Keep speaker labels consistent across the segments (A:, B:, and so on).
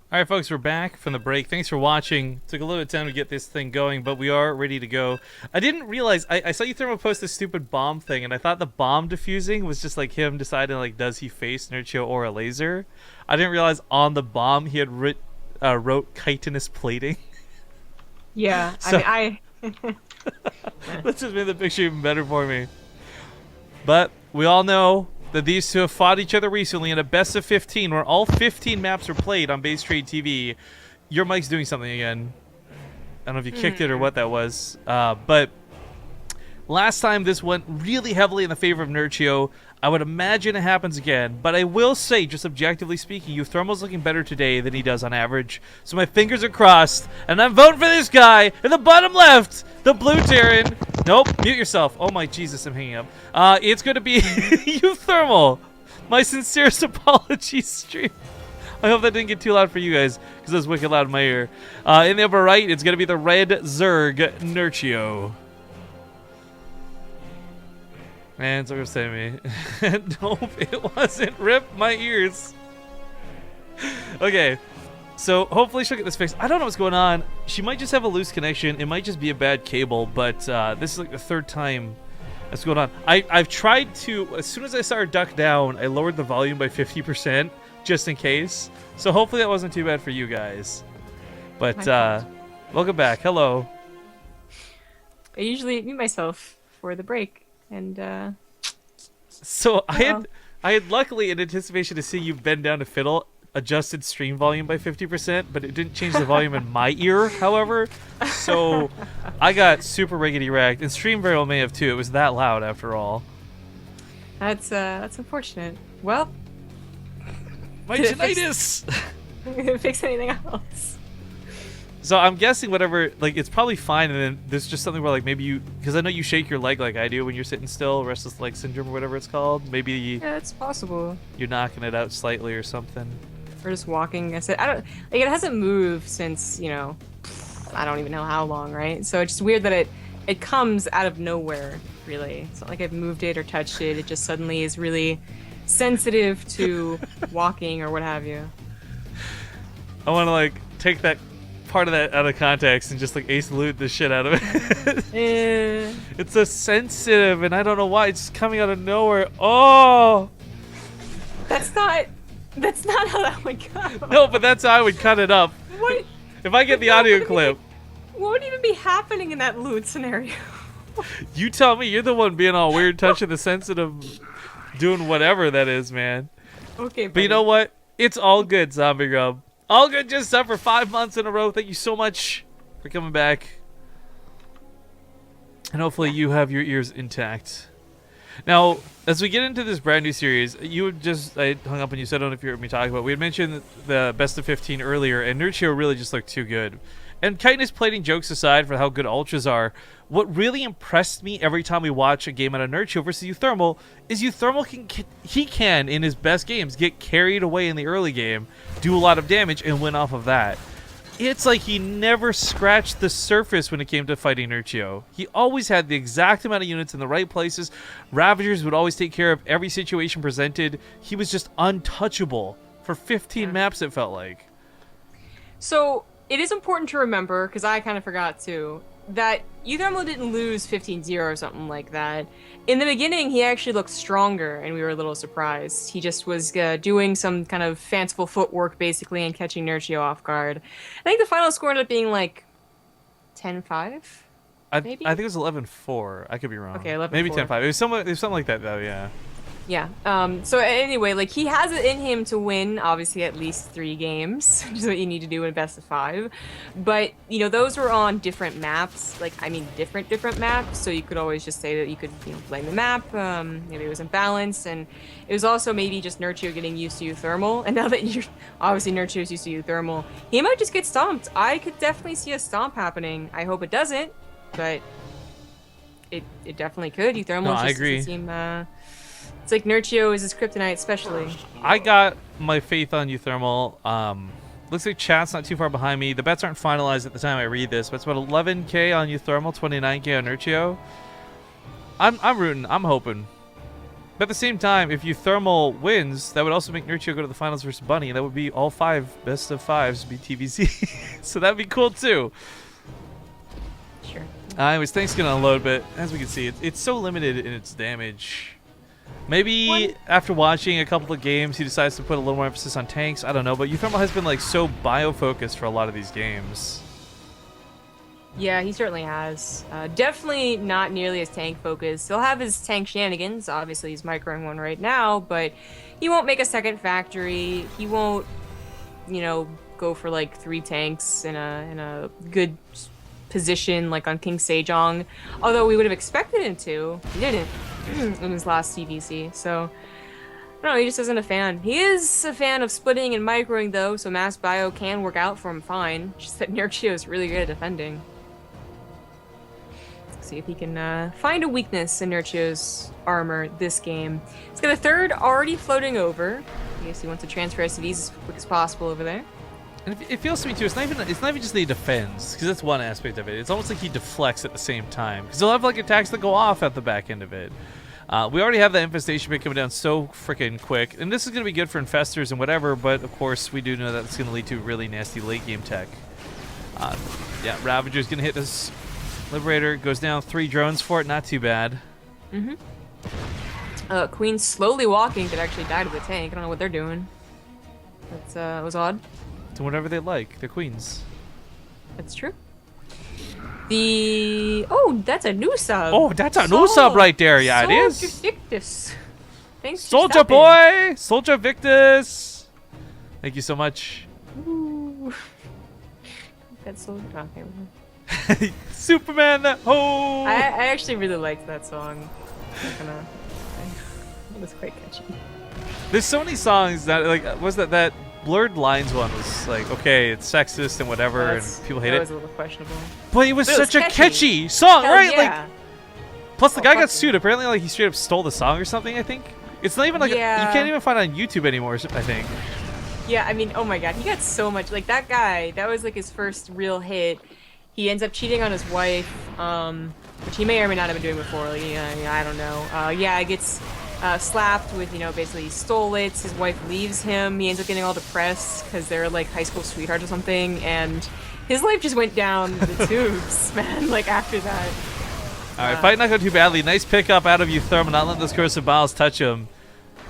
A: All right, folks, we're back from the break. Thanks for watching. Took a little bit of time to get this thing going, but we are ready to go. I didn't realize I saw uThermal post this stupid bomb thing, and I thought the bomb diffusing was just like him deciding like does he face Nerchio or a laser. I didn't realize on the bomb he had wrote chitinous plating.
B: Yeah,
A: So-
B: I mean,
A: That just made the picture even better for me. But we all know that these two have fought each other recently in a best of 15 where all 15 maps were played on BaseTradeTV. Your mic's doing something again. I don't know if you kicked it or what that was. But last time this went really heavily in the favor of Nerchio. I would imagine it happens again. But I will say, just objectively speaking, uThermal's looking better today than he does on average. So my fingers are crossed. And I'm voting for this guy in the bottom left. The blue Terran. Nope, mute yourself. Oh my Jesus, I'm hanging up. It's going to be uThermal. My sincerest apologies, stream. I hope that didn't get too loud for you guys, because it was wicked loud in my ear. In the upper right, it's going to be the red Zerg Nerchio. Man, it's upsetting me. Nope, it wasn't. Rip my ears. Okay. So hopefully she'll get this fixed. I don't know what's going on. She might just have a loose connection. It might just be a bad cable, but this is like the third time that's going on. I've tried to, as soon as I saw her duck down, I lowered the volume by 50% just in case. So hopefully that wasn't too bad for you guys. But welcome back. Hello.
B: I usually mute myself for the break, and
A: So I had luckily, in anticipation to see you bend down to fiddle, adjusted stream volume by 50%, but it didn't change the volume in my ear, however. So I got super riggedy ragged, and stream very well may have too. It was that loud after all.
B: that's unfortunate. Well,
A: My
B: Did it fix-
A: tinnitus!
B: fix anything else?
A: So I'm guessing whatever, like, it's probably fine, and then there's just something where, like, maybe you, because I know you shake your leg like I do when you're sitting still, restless leg syndrome or whatever it's called. Maybe
B: Yeah, it's possible.
A: you're knocking it out slightly or something.
B: Or just walking. I said I don't like it hasn't moved since I don't even know how long, right? So it's just weird that it comes out of nowhere. Really, it's not like I've moved it or touched it. It just suddenly is really sensitive to walking or what have you.
A: I want to, like, take that part of that out of context and just, like, ace loot the shit out of it.
B: Eh.
A: It's a sensitive, and I don't know why. It's just coming out of nowhere. Oh!
B: That's not how that would go.
A: No, but that's how I would cut it up.
B: What?
A: If I get the audio clip,
B: What would even be happening in that loot scenario?
A: you tell me. You're the one being all weird, touching the sensitive, doing whatever that is, man.
B: Okay,
A: But you know what? It's all good, Zombie Grub. All good just up for 5 months in a row. Thank you so much for coming back. And hopefully you have your ears intact. Now, as we get into this brand new series, I hung up when you said, I don't know if you heard me talk about, we had mentioned the best of 15 earlier, and Nerchio really just looked too good. And chitinous plating jokes aside for how good ultras are, what really impressed me every time we watch a game out of Nerchio versus uThermal is uThermal can, in his best games, get carried away in the early game, do a lot of damage, and win off of that. It's like he never scratched the surface when it came to fighting Nerchio. He always had the exact amount of units in the right places. Ravagers would always take care of every situation presented. He was just untouchable for 15 maps, it felt like.
B: So it is important to remember, because I kind of forgot too, that uThermal didn't lose 15-0 or something like that. In the beginning, he actually looked stronger, and we were a little surprised. He just was doing some kind of fanciful footwork, basically, and catching Nerchio off guard. I think the final score ended up being like 10-5? Maybe?
A: I think it was 11-4. I could be wrong.
B: Okay, 11-4.
A: Maybe 10-5. It was something like that, though, yeah.
B: Yeah. So anyway, like, he has it in him to win, obviously, at least 3 games, which is what you need to do in a best of 5. But, those were on different maps. Like, I mean, different maps. So you could always just say that you could, blame the map. Maybe it was imbalanced. And it was also maybe just Nerchio getting used to uThermal. And now that obviously Nerchio's used to uThermal, he might just get stomped. I could definitely see a stomp happening. I hope it doesn't, but it definitely could. uThermal
A: No,
B: just
A: I agree.
B: doesn't seem, it's like Nerchio is his kryptonite, especially.
A: I got my faith on uThermal. Looks like chat's not too far behind me. The bets aren't finalized at the time I read this, but it's about 11K on uThermal, 29K on Nerchio. I'm rooting. I'm hoping. But at the same time, if uThermal wins, that would also make Nerchio go to the finals versus Bunny, and that would be all 5 best of 5s be TVZ. So that'd be cool too.
B: Sure.
A: Anyways, tank's gonna unload, but as we can see, it's so limited in its damage. Maybe after watching a couple of games, he decides to put a little more emphasis on tanks. I don't know, but uThermal has been like so bio-focused for a lot of these games.
B: Yeah, he certainly has. Definitely not nearly as tank focused. He'll have his tank shenanigans. Obviously, he's microing one right now, but he won't make a second factory. He won't, you know, go for like 3 tanks in a good position like on King Sejong. Although we would have expected him to, he didn't in his last CVC. So I don't know. He just isn't a fan. He is a fan of splitting and microing though, so mass bio can work out for him fine. Just that Nerchio is really good at defending. See if he can find a weakness in Nerchio's armor this game. He's got a 3rd already floating over. I guess he wants to transfer SCVs as quick as possible over there.
A: And it feels to me too, it's not even just that he defends, because that's one aspect of it. It's almost like he deflects at the same time, because he'll have like attacks that go off at the back end of it. We already have that infestation bit coming down so freaking quick, and this is going to be good for infestors and whatever, but of course we do know that it's going to lead to really nasty late game tech. Yeah, Ravager's going to hit this Liberator, goes down 3 drones for it, not too bad.
B: Queen slowly walking could actually die to the tank. I don't know what they're doing. That was odd.
A: Do whatever they like, they're queens.
B: That's true. That's a new sub.
A: Oh, that's a new sub right there. Yeah, it is.
B: Victus. Thanks for
A: Soldier
B: stopping.
A: boy, Soldier Victus. Thank you so much.
B: Ooh. That soldier. Okay.
A: Superman, ho!
B: I actually really liked that song. It was quite catchy.
A: There's so many songs that like was that Blurred Lines one was like okay, it's sexist and whatever, and people hate
B: that
A: it.
B: Was a little questionable.
A: But it was
B: But
A: such
B: it was
A: a catchy song,
B: Hell
A: right?
B: yeah.
A: Like, plus the guy got
B: fucking-
A: sued. Apparently, like he straight up stole the song or something. I think it's not even like you can't even find it on YouTube anymore. I think.
B: Yeah, I mean, oh my god, he got so much. Like that guy, that was like his first real hit. He ends up cheating on his wife, which he may or may not have been doing before. Like, I don't know. Yeah, gets slapped with, basically he stole it. His wife leaves him. He ends up getting all depressed because they're like high school sweethearts or something, and his life just went down the tubes, man. Like after that.
A: All right, fight not go too badly. Nice pickup out of uThermal, not letting those Corsair Biles touch him.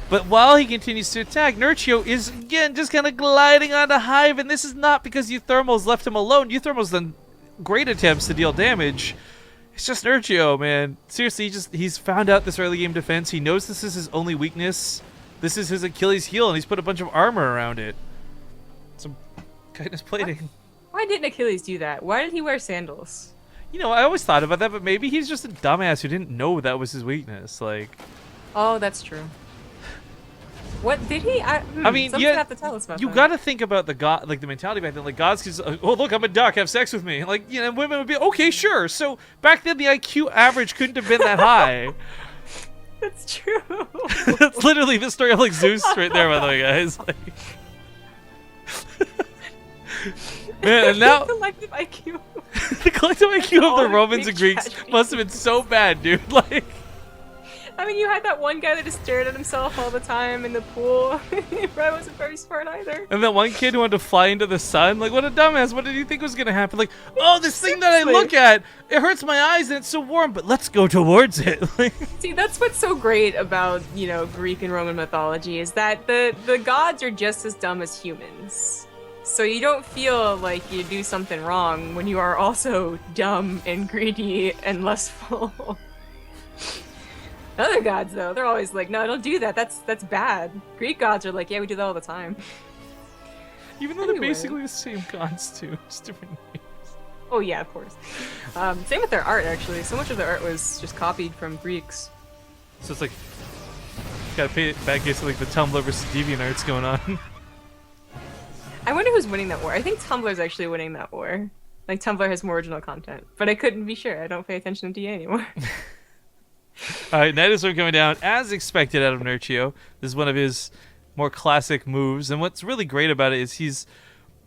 A: But while he continues to attack, Nerchio is again just kind of gliding onto Hive, and this is not because uThermal's left him alone. uThermal's done great attempts to deal damage. It's just Nerchio, man. Seriously, he's found out this early game defense. He knows this is his only weakness. This is his Achilles heel, and he's put a bunch of armor around it. Some chitinous plating.
B: Why didn't Achilles do that? Why did he wear sandals?
A: I always thought about that, but maybe he's just a dumbass who didn't know that was his weakness. Like,
B: oh, that's true. What did he? I mean,
A: you
B: have to tell us about
A: you
B: that.
A: gotta think about the mentality back then. Like gods could, oh look, I'm a duck, have sex with me. Like women would be okay, sure. So back then the IQ average couldn't have been that high.
B: That's true.
A: That's literally the story of like Zeus right there, by the way, guys. Like, man, and now
B: collective IQ.
A: the collective IQ of
B: All
A: the Romans
B: big
A: and Greeks
B: tragedy.
A: must have been so bad, dude. Like.
B: I mean, you had that one guy that just stared at himself all the time in the pool. He probably wasn't very smart either.
A: And that one kid who wanted to fly into the sun, like what a dumbass. What did you think was gonna happen? Like, oh, this thing that I look at, it hurts my eyes and it's so warm, but let's go towards it. Like,
B: see, that's what's so great about, Greek and Roman mythology is that the gods are just as dumb as humans. So you don't feel like you do something wrong when you are also dumb and greedy and lustful. Other gods, though, they're always like, no, don't do that. That's bad. Greek gods are like, yeah, we do that all the time.
A: even though they're basically the same gods too, just different names.
B: Oh yeah, of course. Same with their art, actually. So much of their art was just copied from Greeks.
A: So it's like, gotta pay it back to like the Tumblr versus DeviantArts going on.
B: I wonder who's winning that war. I think Tumblr's actually winning that war. Like, Tumblr has more original content. But I couldn't be sure. I don't pay attention to DA anymore.
A: Alright, Nightestorm coming down as expected out of Nerchio. This is one of his more classic moves, and what's really great about it is he's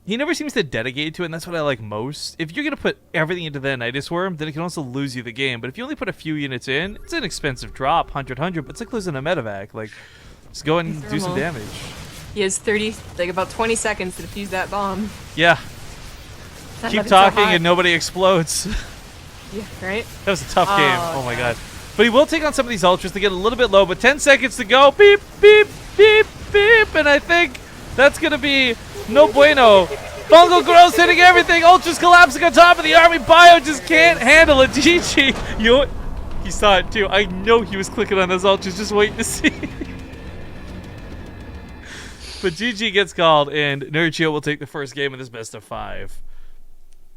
A: he never seems to dedicate to it, and that's what I like most. If you're going to put everything into the Nidus Worm, then it can also lose you the game. But if you only put a few units in, it's an expensive drop, 100, but it's like losing a medevac. Like, just go and do some damage.
B: He has about 20 seconds to defuse that bomb.
A: Yeah. Keep talking and nobody explodes.
B: Yeah, right?
A: That was a tough game. Oh my god. But he will take on some of these ultras to get a little bit low, but 10 seconds to go. Beep, beep, beep, beep. And I think that's going to be no bueno. Fungal growth hitting everything. Ultras collapsing on top of the army. Bio just can't handle it. GG. You know what? He saw it too. I know he was clicking on those ultras, just waiting to see. But GG gets called, and Nerchio will take the first game of this best of 5.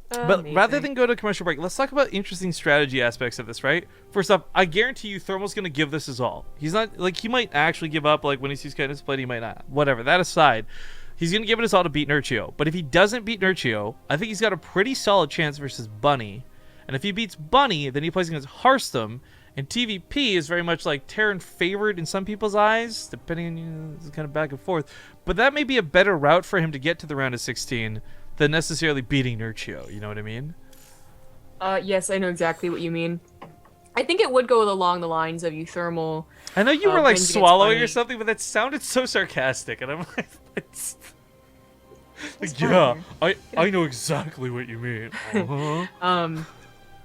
A: But rather than go to a commercial break, let's talk about interesting strategy aspects of this, right? First off, I guarantee you Thermal's going to give this his all. He's not, like, he might actually give up, like, when he sees Kindness played, he might not. Whatever, that aside, he's going to give it his all to beat Nerchio. But if he doesn't beat Nerchio, I think he's got a pretty solid chance versus Bunny. And if he beats Bunny, then he plays against Hearthstone. And TVP is very much like Terran favored in some people's eyes, depending on, it's kind of back and forth. But that may be a better route for him to get to the round of 16 than necessarily beating Nerchio. You know what I mean?
B: Yes, I know exactly what you mean. I think it would go along the lines of uThermal.
A: I know you were like swallowing or something, but that sounded so sarcastic, and I'm like, it's like, yeah, I know exactly what you mean.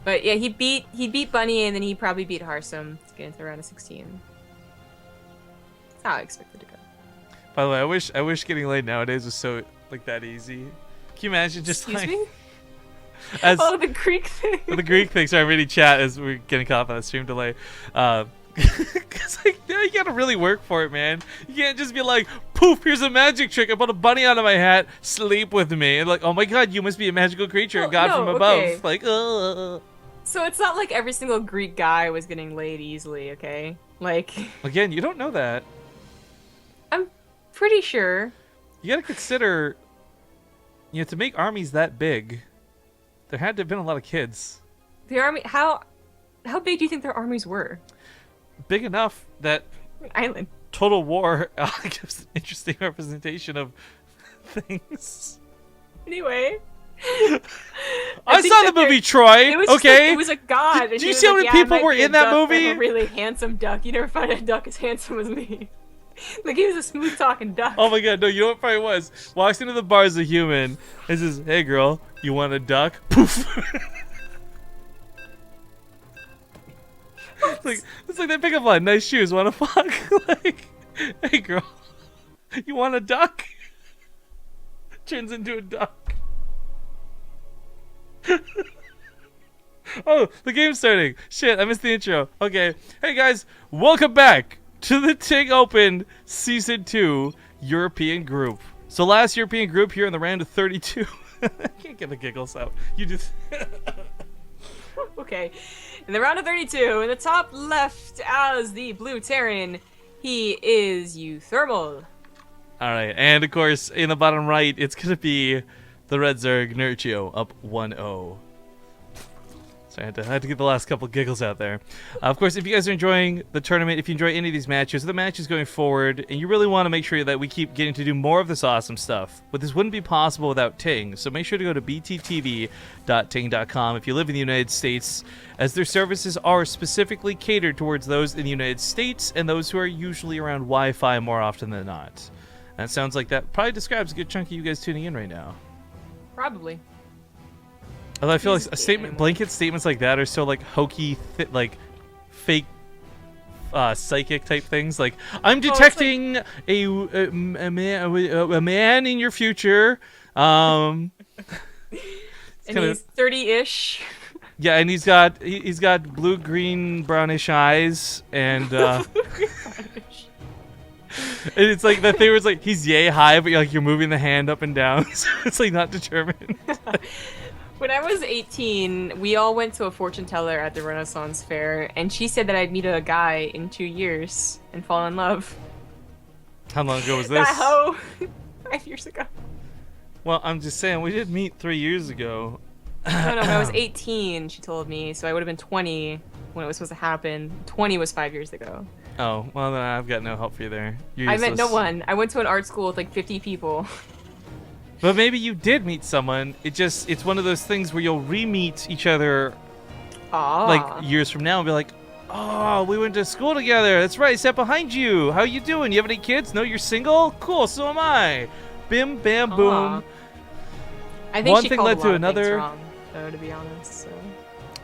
B: But yeah, he beat Bunny, and then he probably beat Hearthstone to get into the round of 16. That's how I expected to go.
A: By the way, I wish getting laid nowadays was so like that easy. Can you imagine just
B: Excuse me?
A: As
B: the Greek thing.
A: The Greek thing. Sorry, I'm reading chat as we're getting caught up on the stream delay. Cause like, you gotta really work for it, man. You can't just be like, poof, here's a magic trick. I put a bunny out of my hat. Sleep with me. And like, oh my god, you must be a magical creature, God from above. Okay. Like,
B: So it's not like every single Greek guy was getting laid easily, okay? Like,
A: again, you don't know that.
B: I'm pretty sure.
A: You gotta consider, you know, to make armies that big, there had to have been a lot of kids.
B: The army, how big do you think their armies were?
A: Big enough that
B: Island
A: Total War gives an interesting representation of things.
B: Anyway.
A: I saw the movie Troy.
B: It was
A: okay,
B: like, it was a god.
A: Did you see how many people were in that movie?
B: A really handsome duck. You never find a duck as handsome as me. Like, he was a smooth talking duck.
A: Oh my god, no, you know what probably was? Walks into the bar as a human and says, "Hey girl, you want a duck?" Poof. It's like that pickup line. Nice shoes. Want to fuck? Like, hey girl, you want a duck? Turns into a duck. Oh, the game's starting. Shit, I missed the intro. Okay. Hey guys, welcome back to the TING Open Season 2 European Group. So last European group here in the round of 32. I can't get the giggles out. You just...
B: Okay. In the round of 32, in the top left as the blue Terran, he is uThermal.
A: Alright, and of course, in the bottom right, it's going to be the red Zerg Nerchio up 1-0. So I had to get the last couple giggles out there. Of course, if you guys are enjoying the tournament, if you enjoy any of these matches, the matches going forward, and you really want to make sure that we keep getting to do more of this awesome stuff, but this wouldn't be possible without TING. So make sure to go to bttv.ting.com if you live in the United States, as their services are specifically catered towards those in the United States and those who are usually around Wi-Fi more often than not. And it sounds like that probably describes a good chunk of you guys tuning in right now.
B: Probably.
A: Although I feel like blanket statements like that are so like hokey, like fake, psychic type things. Like, I'm detecting a man in your future.
B: And he's 30-ish.
A: Yeah, and he's got blue, green, brownish eyes, and it's like that thing was like he's yay high, but you're moving the hand up and down, so it's like not determined.
B: When I was 18, we all went to a fortune teller at the Renaissance Fair, and she said that I'd meet a guy in 2 years and fall in love.
A: How long ago was this?
B: That hoe. 5 years ago.
A: Well, I'm just saying, we did meet 3 years ago.
B: No, when I was 18, she told me, so I would have been 20 when it was supposed to happen. 20 was 5 years ago.
A: Oh, well then I've got no help for you there.
B: I met no one. I went to an art school with like 50 people.
A: But maybe you did meet someone. It's one of those things where you'll re-meet each other like years from now and be like, oh, we went to school together. That's right. I sat behind you. How you doing? You have any kids? No, you're single? Cool. So am I. Bim, bam, boom.
B: I think
A: one
B: she
A: thing
B: called
A: led
B: a
A: to
B: lot of
A: another.
B: things wrong, though, to be honest. So.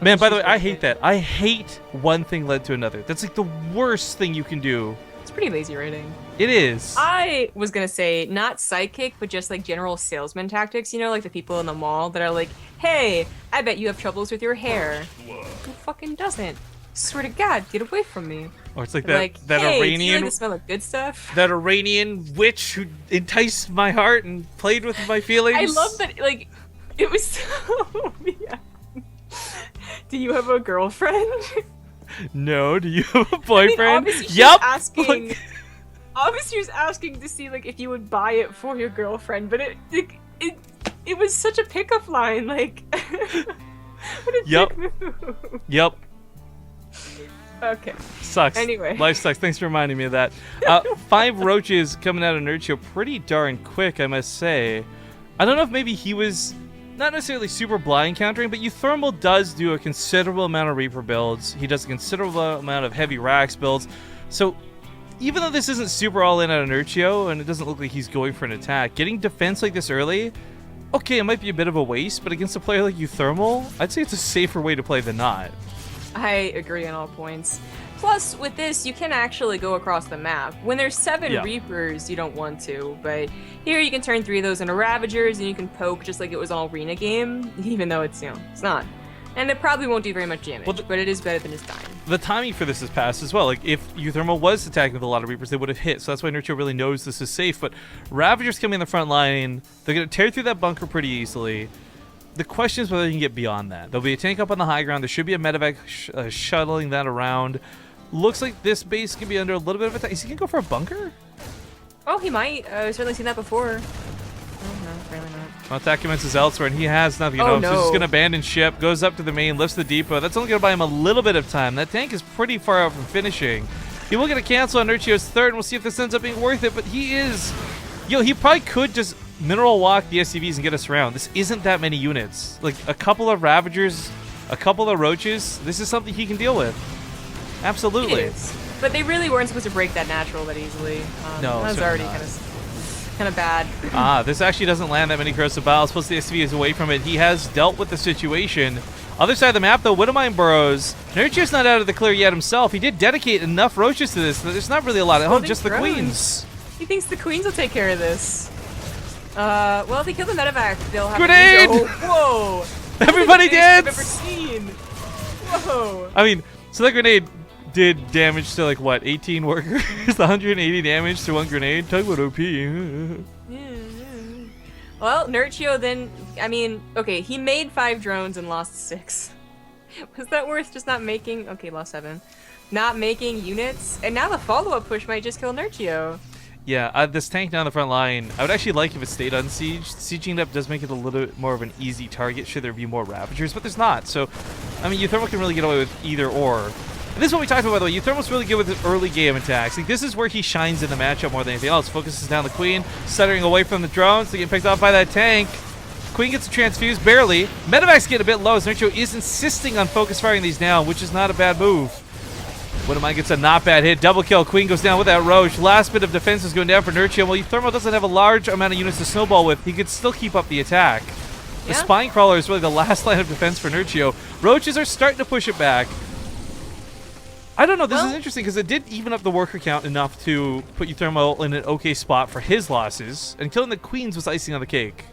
A: Man, by the way, I hate that. I hate one thing led to another. That's like the worst thing you can do.
B: It's pretty lazy writing.
A: It is.
B: I was gonna say not sidekick, but just like general salesman tactics. You know, like the people in the mall that are like, "Hey, I bet you have troubles with your hair." Who fucking doesn't? Swear to God, get away from me.
A: Or it's like
B: They're
A: that
B: like,
A: that
B: hey,
A: Iranian
B: do you like the smell of good stuff?
A: that Iranian witch who enticed my heart and played with my feelings.
B: I love that. Like, it was so. Yeah. Do you have a girlfriend?
A: No. Do you have a boyfriend?
B: I mean, obviously she was asking. Obviously, she was asking to see like if you would buy it for your girlfriend, but it was such a pickup line. Like, what a dick move.
A: Yep.
B: Okay.
A: Sucks.
B: Anyway.
A: Life sucks. Thanks for reminding me of that. 5 roaches coming out of Nerchio pretty darn quick, I must say. I don't know if maybe he was not necessarily super blind countering, but uThermal does do a considerable amount of Reaper builds. He does a considerable amount of heavy Rax builds. So even though this isn't super all in out of Nerchio, and it doesn't look like he's going for an attack, getting defense like this early, okay, it might be a bit of a waste, but against a player like uThermal, I'd say it's a safer way to play than not.
B: I agree on all points. Plus, with this, you can actually go across the map. When there's 7 Reapers, you don't want to, but here you can turn 3 of those into Ravagers, and you can poke just like it was an arena game, even though it's, it's not. And it probably won't do very much damage, but it is better than it's dying.
A: The timing for this is passed as well. Like, if uThermal was attacking with a lot of Reapers, they would have hit, so that's why Nerchio really knows this is safe, but Ravagers coming in the front line, they're going to tear through that bunker pretty easily. The question is whether you can get beyond that. There'll be a tank up on the high ground. There should be a medevac shuttling that around. Looks like this base can be under a little bit of attack. Is he going to go for a bunker?
B: Oh, he might. I've certainly seen that before. Oh, no, apparently not.
A: Well, attack commences elsewhere, and he has nothing.
B: Oh,
A: So
B: no.
A: he's just going to abandon ship, goes up to the main, lifts the depot. That's only going to buy him a little bit of time. That tank is pretty far out from finishing. He will get a cancel on Nerchio's third, and we'll see if this ends up being worth it, but he is... he probably could just mineral walk the SCVs and get us around. This isn't that many units. Like, a couple of Ravagers, a couple of Roaches, this is something he can deal with. Absolutely.
B: It is. But they really weren't supposed to break that natural that easily.
A: No,
B: that was already kind of bad.
A: This actually doesn't land that many corrosive biles, plus the SCV is away from it. He has dealt with the situation. Other side of the map, though, Widowmine burrows. Nerchio's not out of the clear yet himself. He did dedicate enough Roaches to this. There's not really a lot at home, just the Queens.
B: He thinks the Queens will take care of this. Well, if they kill the medevac, they'll have
A: Grenade!
B: Whoa!
A: Everybody dance!
B: I've ever seen. Whoa!
A: I mean, so that grenade did damage to, like, what, 18 workers? 180 damage to 1 grenade? Talk about OP.
B: Well, Nerchio then, I mean, okay, he made 5 drones and lost 6. Was that worth just not making, okay, lost 7. Not making units? And now the follow-up push might just kill Nerchio.
A: Yeah, this tank down the front line, I would actually like if it stayed unsieged. Sieging it up does make it a little bit more of an easy target should there be more Ravagers, but there's not. So, I mean, uThermal can really get away with either or. And this is what we talked about, by the way. uThermal's really good with his early game attacks. Like, this is where he shines in the matchup more than anything else. Focuses down the Queen, stuttering away from the drones. They get picked off by that tank. Queen gets a transfuse, barely. Medevac's getting a bit low as Nerchio is insisting on focus firing these down, which is not a bad move. Widowmine gets a not bad hit. Double kill. Queen goes down with that Roach. Last bit of defense is going down for Nerchio. Well, uThermal doesn't have a large amount of units to snowball with. He could still keep up the attack. The Spine Crawler is really the last line of defense for Nerchio. Roaches are starting to push it back. I don't know. This is interesting because it did even up the worker count enough to put uThermal in an okay spot for his losses. And killing the Queens was icing on the cake.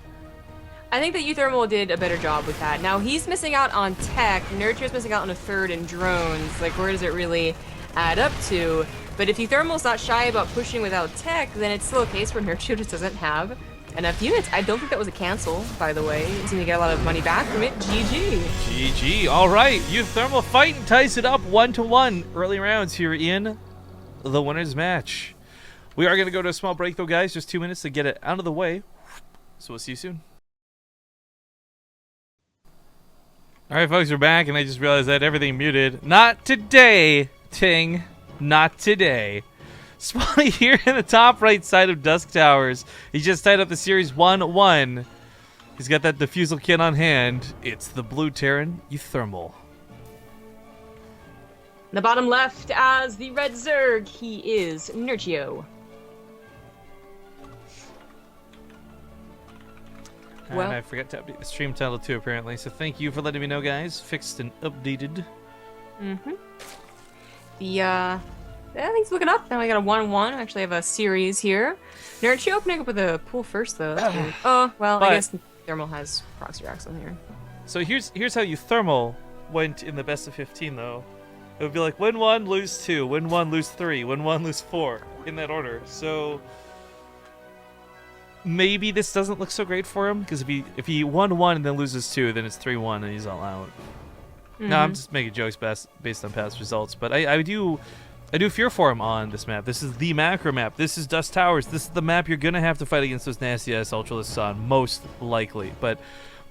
B: I think that uThermal did a better job with that. Now, he's missing out on tech. Nerchio's missing out on a third in drones. Like, where does it really add up to? But if uThermal's not shy about pushing without tech, then it's still a case where Nerchio just doesn't have enough units. I don't think that was a cancel, by the way. He's going to get a lot of money back from it. GG.
A: GG. All right. uThermal fighting ties it up 1-1 early rounds here in the winner's match. We are going to go to a small break, though, guys. Just 2 minutes to get it out of the way. So we'll see you soon. All right, folks, we're back, and I just realized that everything muted. Not today, Ting. Not today. Spawning here in the top right side of Dusk Towers. He just tied up the series 1-1. He's got that defusal kit on hand. It's the blue Terran, uThermal.
B: In the bottom left as the red Zerg, he is Nerchio.
A: And I forgot to update the stream title too, apparently. So thank you for letting me know, guys. Fixed and updated.
B: Mm-hmm. I think it's looking up. Now we got a 1-1. Actually have a series here. Nerchio opening up with a pool first, though. Oh, well,
A: but,
B: I guess Thermal has proxy racks on here.
A: So here's how uThermal went in the best of 15, though. It would be like win 1, lose 2, win 1, lose 3, win 1, lose 4, in that order. So maybe this doesn't look so great for him, because if he won 1 and then loses 2, then it's 3-1 and he's all out. No, I'm just making jokes based on past results, but I do fear for him on this map. This is the macro map. This is Dust Towers. This is the map you're gonna have to fight against those nasty ass Ultralists on, most likely. But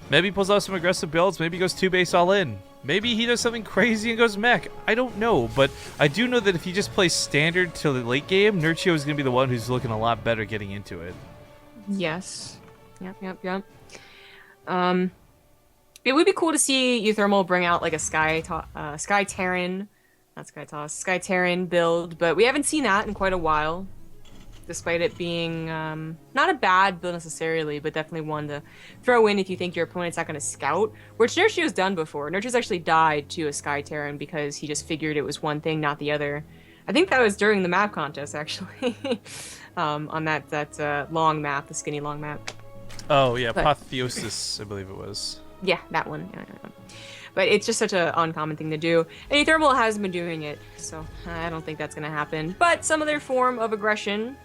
A: maybe he pulls out some aggressive builds. Maybe he goes 2 base all in. Maybe he does something crazy and goes mech. I don't know, but I do know that if he just plays standard till the late game, Nerchio is gonna be the one who's looking a lot better getting into it.
B: Yes. Yep. It would be cool to see uThermal bring out like a Sky Terran, not Sky Toss, Sky Terran build, but we haven't seen that in quite a while. Despite it being not a bad build necessarily, but definitely one to throw in if you think your opponent's not going to scout, which Nerchio's done before. Nerchio's actually died to a Sky Terran because he just figured it was one thing, not the other. I think that was during the map contest, actually, on that long map, the skinny long map.
A: Oh, yeah, Apotheosis, I believe it was.
B: Yeah, that one. Yeah. But it's just such an uncommon thing to do. And uThermal hasn't been doing it, so I don't think that's going to happen. But some other form of aggression,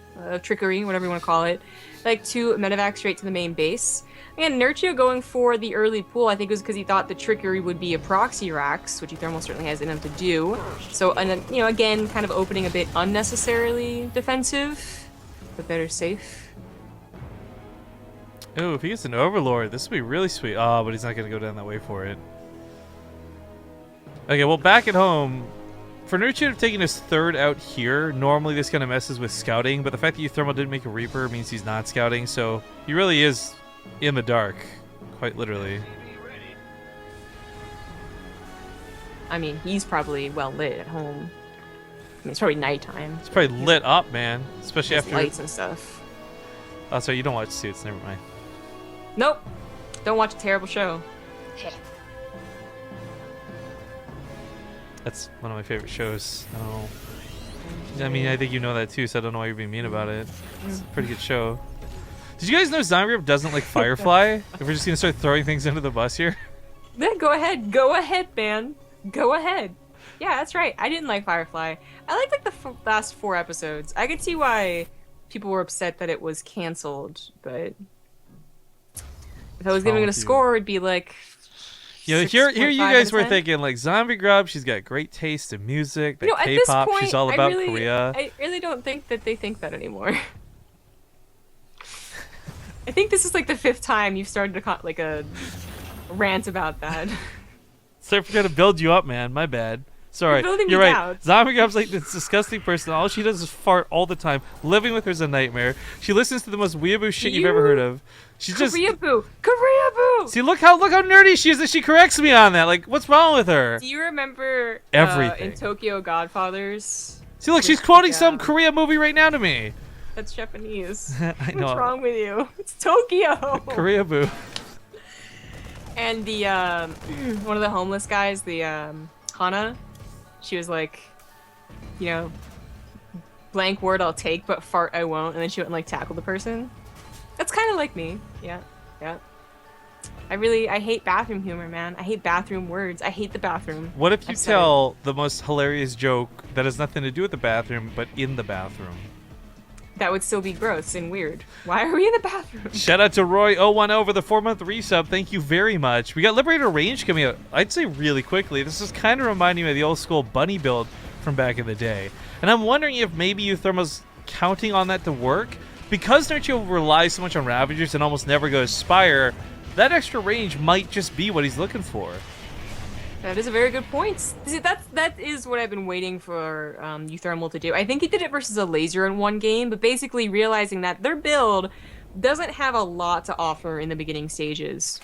B: trickery, whatever you want to call it, like to medevac straight to the main base. Again, Nerchio going for the early pool, I think, was because he thought the trickery would be a proxy racks, which uThermal certainly has in him to do. So, again, kind of opening a bit unnecessarily defensive, but better safe.
A: Oh, if he gets an Overlord, this would be really sweet. Oh, but he's not going to go down that way for it. Okay, well, back at home, for Nerchio to have taken his third out here, normally this kind of messes with scouting, but the fact that uThermal didn't make a Reaper means he's not scouting, so he really is in the dark, quite literally. I
B: mean, he's probably well lit at home. I mean, it's probably nighttime.
A: It's probably lit up, man, especially after
B: lights and stuff.
A: Oh, sorry, you don't watch Suits. Never mind.
B: Nope. Don't watch a terrible show.
A: That's one of my favorite shows. Oh. I mean, I think you know that too, so I don't know why you're being mean about it. It's a pretty good show. Did you guys know ZvT doesn't like Firefly? If we're just gonna start throwing things under the bus here?
B: Then go ahead, man. Go ahead. Yeah, that's right. I didn't like Firefly. I liked like the last 4 episodes. I could see why people were upset that it was canceled, but if I was giving it a score, it'd be like.
A: Yeah, here you guys were thinking like Zombie Grub. She's got great taste in music. That K-pop. She's all about Korea.
B: I really don't think that they think that anymore. I think this is like the 5th time you've started a rant about that.
A: So I forgot to build you up, man. My bad. Sorry, you're right.
B: Down.
A: Zombie Grub's like this disgusting person. All she does is fart all the time. Living with her is a nightmare. She listens to the most weeaboo shit you've ever heard of. She's
B: Koreaboo! See,
A: look how nerdy she is that she corrects me on that. Like, what's wrong with her?
B: Do you remember
A: everything
B: in Tokyo Godfathers?
A: See, look, she's quoting some Korea movie right now to me.
B: That's Japanese.
A: I know.
B: What's wrong with you? It's Tokyo.
A: Koreaboo.
B: And the one of the homeless guys, the Hana, she was like, blank word I'll take, but fart I won't, and then she went and like tackle the person. That's kind of like me. Yeah. I hate bathroom humor, man. I hate bathroom words. I hate the bathroom.
A: What if you tell the most hilarious joke that has nothing to do with the bathroom, but in the bathroom?
B: That would still be gross and weird. Why are we in the bathroom?
A: Shout out to Roy010 for the 4-month resub. Thank you very much. We got Liberator Range coming out, I'd say really quickly. This is kind of reminding me of the old school bunny build from back in the day. And I'm wondering if maybe uThermal's counting on that to work. Because Nerchio relies so much on Ravagers and almost never goes Spire, that extra range might just be what he's looking for.
B: That is a very good point. See, that is what I've been waiting for uThermal to do. I think he did it versus a laser in one game, but basically realizing that their build doesn't have a lot to offer in the beginning stages.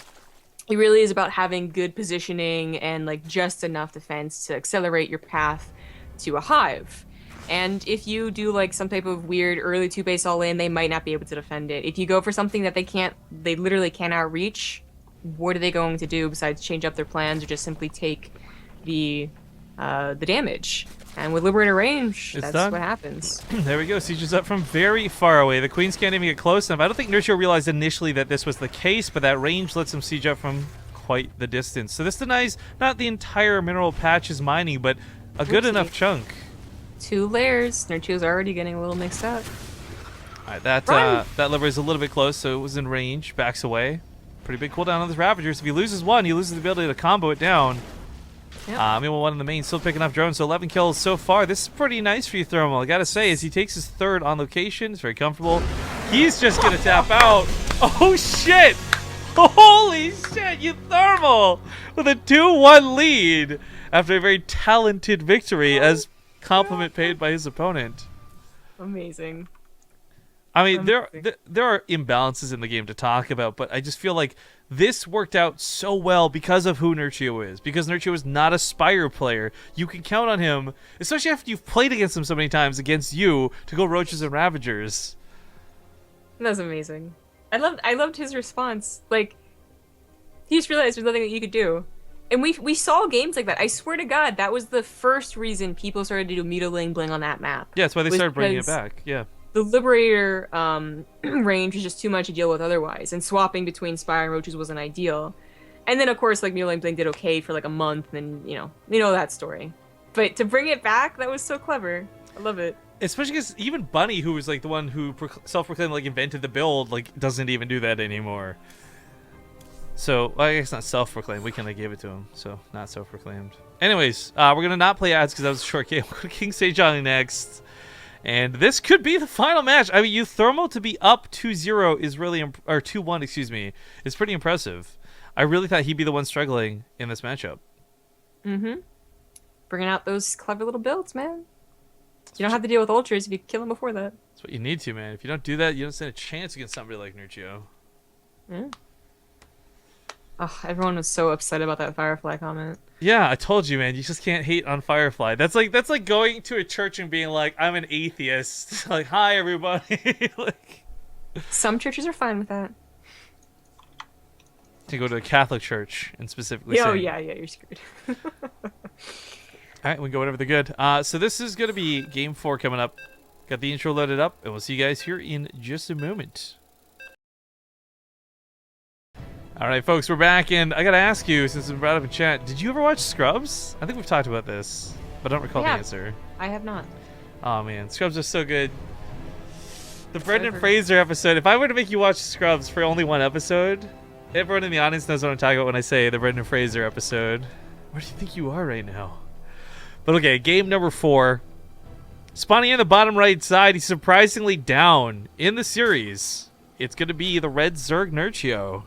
B: It really is about having good positioning and like just enough defense to accelerate your path to a hive. And if you do like some type of weird early 2-base all-in, they might not be able to defend it. If you go for something that they literally cannot reach, what are they going to do besides change up their plans or just simply take the damage? And with Liberator range, that's
A: done.
B: what happens.
A: There we go. Sieges up from very far away. The Queens can't even get close enough. I don't think Nerchio realized initially that this was the case, but that range lets him siege up from quite the distance. So this denies not the entire mineral patch's mining, but a good enough chunk.
B: 2 layers. Nerchio's already getting a little mixed up.
A: All right, that lever is a little bit close, so it was in range. Backs away. Pretty big cooldown on the Ravagers. If he loses one, he loses the ability to combo it down.
B: Yep.
A: Meanwhile, one in the main, still picking up drones, so 11 kills so far. This is pretty nice for uThermal, I gotta say, as he takes his 3rd on location. It's very comfortable. He's just gonna tap out. Oh, shit! Holy shit, uThermal! With a 2-1 lead after a very talented victory as compliment paid by his opponent.
B: Amazing.
A: I mean, there are imbalances in the game to talk about, but I just feel like this worked out so well because of who Nerchio is. Because Nerchio is not a Spire player. You can count on him, especially after you've played against him so many times against you, to go Roaches and Ravagers.
B: That's amazing. I loved his response. Like, he just realized there's nothing that you could do. And we saw games like that. I swear to God, that was the first reason people started to do Mutaling Bling on that map.
A: Yeah, that's why they started bringing it back. Yeah.
B: The Liberator range was just too much to deal with otherwise, and swapping between Spire and Roaches wasn't ideal. And then, of course, like, Mutaling Bling did okay for like a month, and you know that story. But to bring it back, that was so clever. I love it.
A: Especially because even Bunny, who was like the one who self-proclaimed like invented the build, like doesn't even do that anymore. So, well, I guess not self-proclaimed. We kind of gave it to him, so not self-proclaimed. Anyways, we're going to not play ads because that was a short game. We'll go to King Stage on next. And this could be the final match. I mean, uThermal to be up 2-0 is really... or 2-1, excuse me, is pretty impressive. I really thought he'd be the one struggling in this matchup.
B: Mm-hmm. Bringing out those clever little builds, man. You don't have to deal with ultras if you kill them before that.
A: That's what you need to, man. If you don't do that, you don't stand a chance against somebody like Nerchio.
B: Yeah. Oh, everyone was so upset about that Firefly comment.
A: Yeah, I told you, man. You just can't hate on Firefly. That's like going to a church and being like, "I'm an atheist." Like, "Hi, everybody." Like,
B: some churches are fine with that.
A: To go to a Catholic church and specifically
B: Oh,
A: say,
B: yeah, you're screwed.
A: all right, we can go whatever the good. So this is gonna be game 4 coming up. Got the intro loaded up, and we'll see you guys here in just a moment. All right, folks, we're back, and I gotta ask you, since it's brought up in chat, did you ever watch Scrubs? I think we've talked about this, but I don't recall the answer.
B: I have not.
A: Oh man, Scrubs are so good. The Brendan Fraser episode. If I were to make you watch Scrubs for only one episode, everyone in the audience knows what I'm talking about when I say the Brendan Fraser episode. Where do you think you are right now? But okay, game number 4. Spawning in the bottom right side, he's surprisingly down in the series. It's gonna be the Red Zerg Nerchio.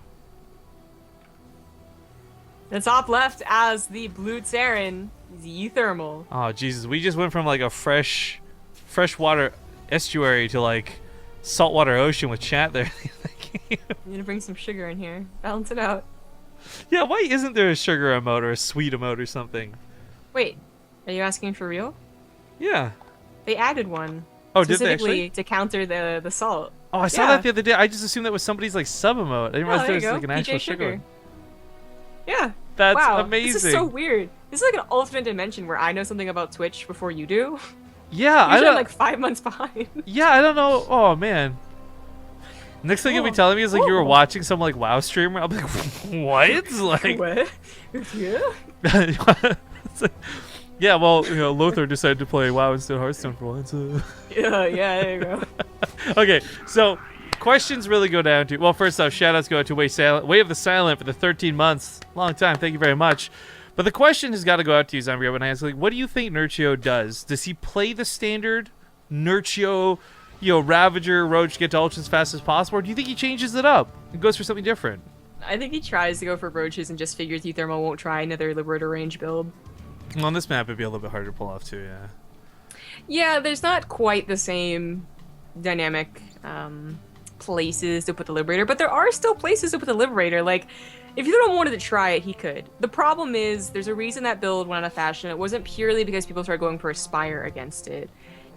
B: The top left as the Blue Terran is uThermal.
A: Oh Jesus, we just went from like a freshwater estuary to like saltwater ocean with chat there.
B: I'm gonna bring some sugar in here. Balance it out.
A: Yeah, why isn't there a sugar emote or a sweet emote or something?
B: Wait, are you asking for real?
A: Yeah.
B: They added one.
A: Oh, did they actually?
B: Specifically to counter the salt.
A: Oh, I saw that the other day. I just assumed that was somebody's like sub emote. I didn't realize there was like an actual sugar one.
B: Yeah.
A: That's
B: wow,
A: amazing.
B: This is so weird. This is like an alternate dimension where I know something about Twitch before you do.
A: Yeah,
B: I don't. I'm like 5 months behind.
A: Yeah, I don't know. Oh man. Next thing you'll be telling me is like you were watching some like WoW streamer. I'll be like, what? Like
B: what? Yeah.
A: Yeah, well, Lothar decided to play WoW instead of Hearthstone for once.
B: Yeah, there you go.
A: Okay, so questions really go down to, well, first off, shout-outs go out to Way of the Silent for the 13 months. Long time, thank you very much. But the question has got to go out to you, Zombie, when I ask, like, what do you think Nerchio does? Does he play the standard Nerchio, Ravager, Roach, get to ultra as fast as possible, or do you think he changes it up and goes for something different?
B: I think he tries to go for roaches and just figures uThermal won't try another Liberator range build.
A: On this map, it'd be a little bit harder to pull off too. Yeah.
B: Yeah, there's not quite the same dynamic places to put the Liberator, but there are still places to put the Liberator. Like, if uThermal wanted to try it, he could. The problem is, there's a reason that build went out of fashion. It wasn't purely because people started going for a Spire against it.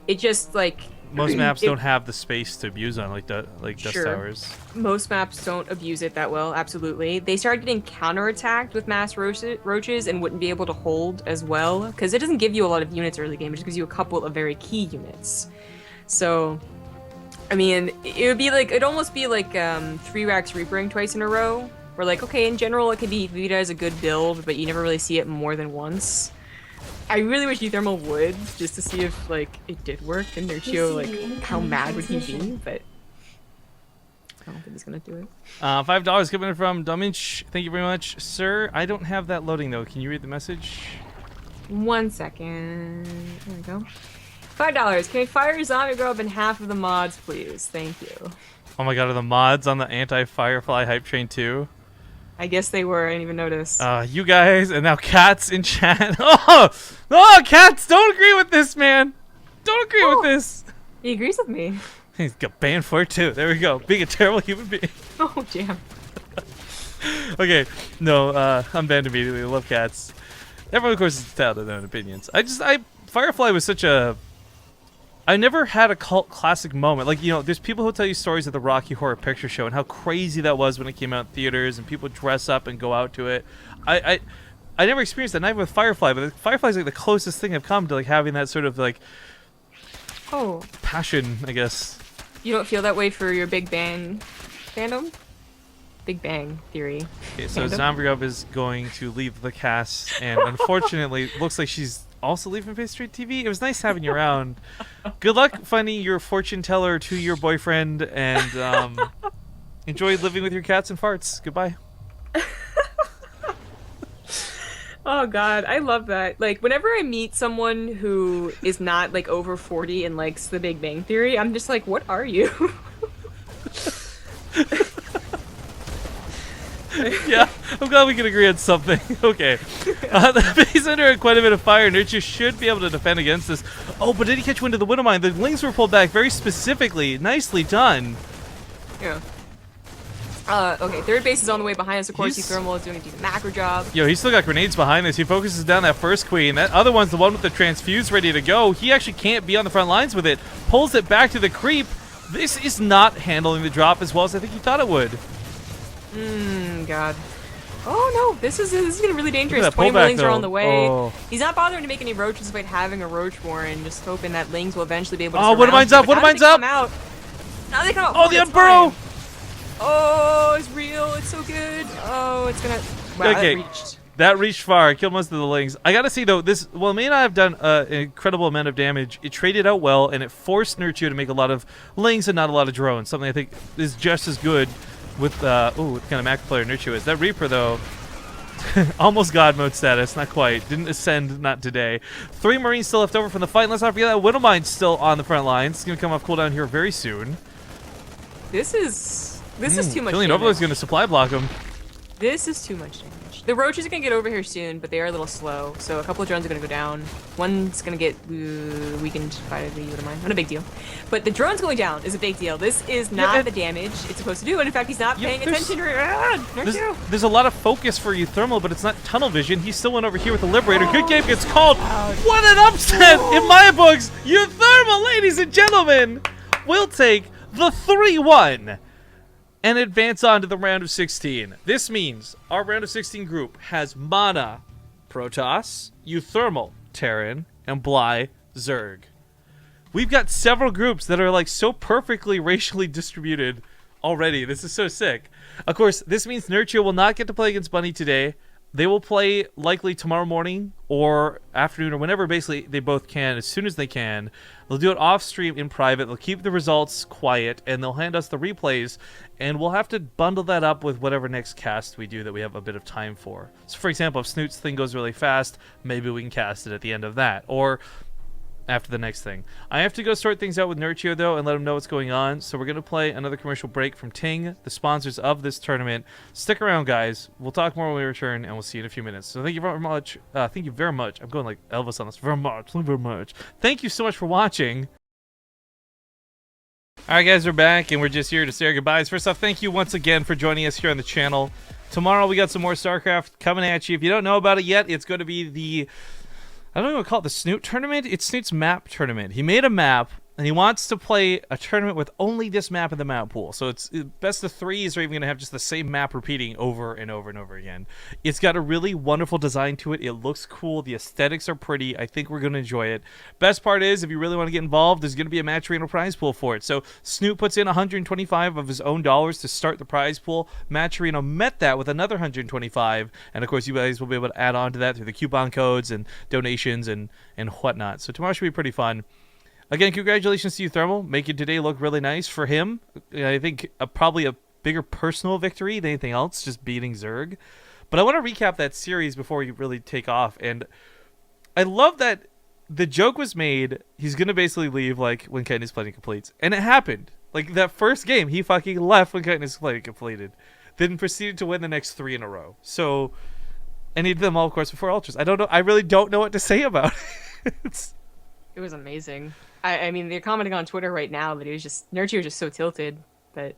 B: It just, like...
A: Most maps don't have the space to abuse on, like Dust Towers.
B: Most maps don't abuse it that well, absolutely. They started getting counterattacked with mass roaches and wouldn't be able to hold as well, because it doesn't give you a lot of units early game, it just gives you a couple of very key units. So, I mean, it would be like, it'd almost be like 3 racks Reapering twice in a row, where like, okay, in general it could be viewed as a good build, but you never really see it more than once. I really wish uThermal would, just to see if, like, it did work, and Nerchio, like, how mad would he be, but I don't think he's gonna do it.
A: $5 coming from Dominch. Thank you very much, sir. I don't have that loading, though. Can you read the message?
B: 1 second. There we go. $5. Can we fire Zombie Girl up in half of the mods, please? Thank you.
A: Oh my god, are the mods on the anti-Firefly hype train, too?
B: I guess they were. I didn't even notice.
A: You guys, and now Cats in chat. Oh, Cats, don't agree with this, man. Don't agree with this.
B: He agrees with me.
A: He's got banned for it, too. There we go. Being a terrible human being.
B: Oh, damn.
A: Okay, no, I'm banned immediately. I love Cats. Everyone, of course, is entitled to their own opinions. Firefly was such a... I never had a cult classic moment. Like, you know, there's people who tell you stories of the Rocky Horror Picture Show and how crazy that was when it came out in theaters and people dress up and go out to it. I never experienced that, not even with Firefly, but Firefly is like the closest thing I've come to like having that sort of like passion, I guess.
B: You don't feel that way for your Big Bang fandom? Big Bang Theory.
A: Okay, so Zombrigub is going to leave the cast, and unfortunately, looks like she's also leaving BaseTradeTV. It was nice having you around. Good luck finding your fortune teller to your boyfriend, and enjoy living with your cats and farts. Goodbye.
B: Oh god, I love that. Like, whenever I meet someone who is not like over 40 and likes The Big Bang Theory, I'm just like, what are you?
A: Yeah, I'm glad we can agree on something. Okay. The base under quite a bit of fire. Nerchio should be able to defend against this. Oh, but did he catch wind of the Widow Mine? The Lings were pulled back very specifically. Nicely done.
B: Yeah. Okay, third base is on the way behind us. Of course, uThermal is doing a decent macro job.
A: Yo, he's still got grenades behind this. He focuses down that first queen. That other one's the one with the transfuse ready to go. He actually can't be on the front lines with it. Pulls it back to the creep. This is not handling the drop as well as I think he thought it would.
B: God. Oh no, this is getting really dangerous. 20 Lings are on the way.
A: Oh.
B: He's not bothering to make any roaches despite having a roach warren, just hoping that Lings will eventually be able to
A: Oh, Widow Mine's up, Widow Mine's up!
B: Now they come out.
A: Oh, the Unburrow!
B: Oh, it's real, it's so good. Oh, it's gonna... Wow,
A: okay. That reached far, killed most of the Lings. I gotta see though, this, well, it may not have done an incredible amount of damage. It traded out well, and it forced Nerchio to make a lot of Lings and not a lot of drones. Something I think is just as good with, what kind of macro player Nerchio is. That Reaper though, almost God mode status, not quite. Didn't ascend, not today. 3 Marines still left over from the fight. And let's not forget that Widow Mine's still on the front lines. It's gonna come off cooldown here very soon.
B: This is too much
A: Killing
B: damage.
A: Overlord's gonna supply block him.
B: This is too much damage. The roaches are gonna get over here soon, but they are a little slow. So a couple of drones are gonna go down. One's gonna get weakened by the Widow Mine. Not a big deal. But the drone's going down is a big deal. This is not the damage it's supposed to do. And in fact, he's not paying attention.
A: There's a lot of focus for uThermal, but it's not tunnel vision. He still went over here with the Liberator. Good game gets called. What an upset in my books. uThermal, ladies and gentlemen, will take the 3-1. And advance on to the round of 16. This means our round of 16 group has Mana, Protoss, uThermal, Terran, and Bly, Zerg. We've got several groups that are like so perfectly racially distributed already. This is so sick. Of course, this means Nerchio will not get to play against Bunny today. They will play likely tomorrow morning or afternoon or whenever basically they both can, as soon as they can. They'll do it off stream in private. They'll keep the results quiet and they'll hand us the replays, and we'll have to bundle that up with whatever next cast we do that we have a bit of time for. So for example, if Snoot's thing goes really fast, maybe we can cast it at the end of that. Or after the next thing. I have to go sort things out with Nerchio, though, and let him know what's going on. So we're going to play another commercial break from TING, the sponsors of this tournament. Stick around, guys. We'll talk more when we return, and we'll see you in a few minutes. So thank you very much. Thank you very much. I'm going like Elvis on this. Very much. Thank you very much. Thank you so much for watching. Alright, guys, we're back, and we're just here to say our goodbyes. First off, thank you once again for joining us here on the channel. Tomorrow we got some more StarCraft coming at you. If you don't know about it yet, it's going to be the... I don't even call it the Snoot tournament. It's Snoot's map tournament. He made a map, and he wants to play a tournament with only this map in the map pool. So it's best of threes are even going to have just the same map repeating over and over and over again. It's got a really wonderful design to it. It looks cool. The aesthetics are pretty. I think we're going to enjoy it. Best part is, if you really want to get involved, there's going to be a match arena prize pool for it. So Snoot puts in 125 of his own dollars to start the prize pool. Match arena met that with another 125, and of course you guys will be able to add on to that through the coupon codes and donations and whatnot. So tomorrow should be pretty fun. Again, congratulations to uThermal, making today look really nice for him. I think probably a bigger personal victory than anything else, just beating Zerg. But I want to recap that series before we really take off. And I love that the joke was made, he's going to basically leave like when Katniss Plating completes. And it happened. Like that first game, he fucking left when Katniss Plating completed. Then proceeded to win the next 3 in a row. So, and he did them all, of course, before Ultras. I don't know. I really don't know what to say about it.
B: It was amazing. I mean, they're commenting on Twitter right now that Nerchio was just so tilted that...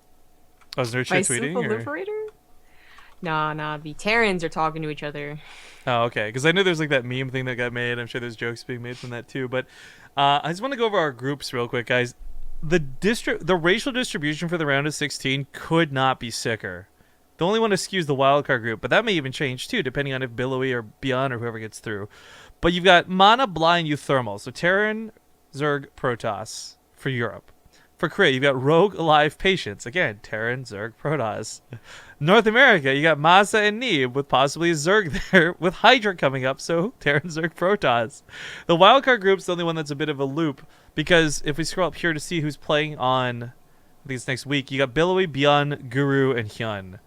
A: Oh, is Nerchio tweeting?
B: Liberator? Nah, the Terrans are talking to each other.
A: Oh, okay. Because I knew there's like that meme thing that got made. I'm sure there's jokes being made from that too. But I just want to go over our groups real quick, guys. The racial distribution for the round of 16 could not be sicker. The only one to skew is the wildcard group, but that may even change too, depending on if Billowy or Beyond or whoever gets through. But you've got Mana, Blind, uThermal. So Terran, Zerg, Protoss for Europe. For Korea, you've got Rogue, Alive, Patience. Again, Terran, Zerg, Protoss. North America, you got Masa and Neeb with possibly a Zerg there with Hydra coming up, so Terran, Zerg, Protoss. The wildcard group's the only one that's a bit of a loop, because if we scroll up here to see who's playing on, I think it's next week, you got Billowy, Beyond, Guru, and Hyun.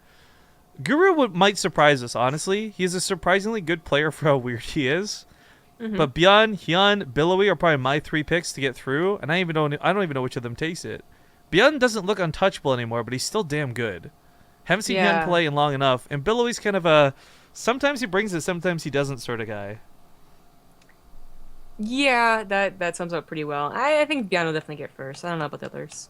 A: Guru might surprise us, honestly. He's a surprisingly good player for how weird he is. But Beyond, Hyun, Billowy are probably my 3 picks to get through, and I don't even know which of them takes it. Beyond doesn't look untouchable anymore, but he's still damn good. Haven't seen Hyun play in long enough, and Billowy's kind of a sometimes he brings it, sometimes he doesn't sort of guy.
B: Yeah, that sums up pretty well. I think Beyond will definitely get first. I don't know about the others.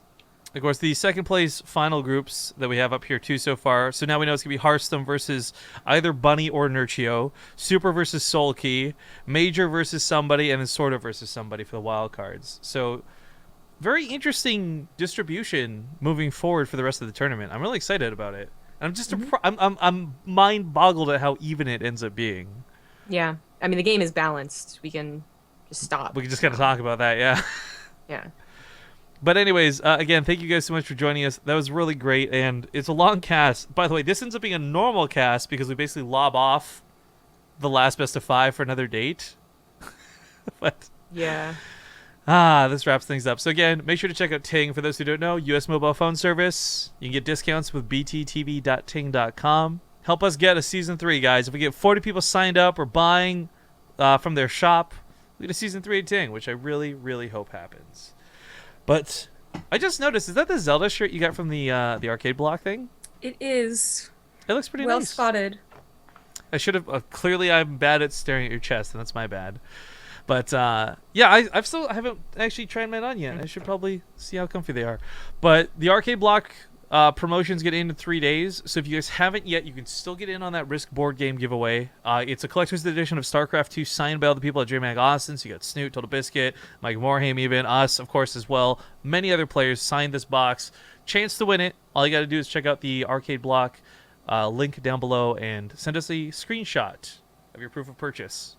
A: Of course, the second place final groups that we have up here too so far. So now we know it's going to be Hearthstone versus either Bunny or Nerchio, Super versus Soul Key, Major versus somebody, and then Sorta versus somebody for the wild cards. So very interesting distribution moving forward for the rest of the tournament. I'm really excited about it. And I'm just I'm mind boggled at how even it ends up being.
B: Yeah, I mean the game is balanced. We can just stop.
A: We can just kind of talk about that, yeah.
B: Yeah.
A: But anyways, again, thank you guys so much for joining us. That was really great, and it's a long cast. By the way, this ends up being a normal cast because we basically lob off the last best of 5 for another date. But
B: yeah.
A: This wraps things up. So again, make sure to check out TING. For those who don't know, U.S. mobile phone service. You can get discounts with bttv.ting.com. Help us get a Season 3, guys. If we get 40 people signed up or buying from their shop, we get a Season 3 of TING, which I really, really hope happens. But I just noticed, is that the Zelda shirt you got from the arcade block thing?
B: It is.
A: It looks pretty
B: well
A: nice.
B: spotted.
A: I should have. Clearly, I'm bad at staring at your chest, and that's my bad. But yeah, I haven't actually tried mine on yet. I should probably see how comfy they are. But the arcade block promotions get in 3 days, so if you guys haven't yet, you can still get in on that Risk board game giveaway. It's a collector's edition of StarCraft 2 signed by all the people at DreamHack Austin. So you got Snoot, Total Biscuit, Mike Morhaime, even us, of course, as well. Many other players signed this box. Chance to win it. All you got to do is check out the arcade block link down below and send us a screenshot of your proof of purchase.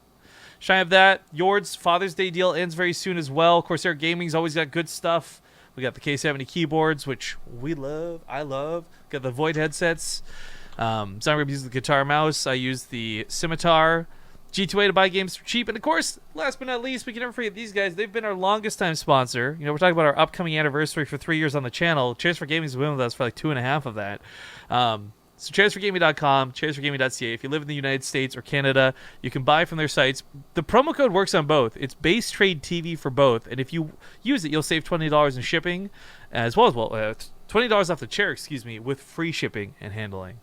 A: Shy of that, Yord's Father's Day deal ends very soon as well. Corsair Gaming's always got good stuff. We got the K70 keyboards, which we love. I love. Got the Void headsets. So I'm going to use the guitar mouse. I use the Scimitar. G2A to buy games for cheap. And of course, last but not least, we can never forget these guys. They've been our longest time sponsor. You know, we're talking about our upcoming anniversary for 3 years on the channel. Cheers for Gaming's been with us for like 2.5 of that. So chairsforgaming.com, chairsforgaming.ca. If you live in the United States or Canada, you can buy from their sites. The promo code works on both. It's BaseTradeTV for both. And if you use it, you'll save $20 in shipping, as well as $20 off the chair, excuse me, with free shipping and handling.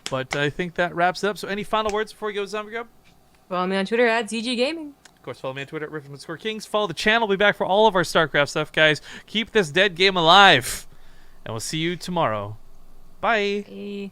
A: But I think that wraps it up. So any final words before we go, Zombie Grub?
B: Follow me on Twitter at ZG Gaming.
A: Of course, follow me on Twitter at Riff_Kings. Follow the channel. We'll be back for all of our StarCraft stuff, guys. Keep this dead game alive. And we'll see you tomorrow. Bye.
B: Bye.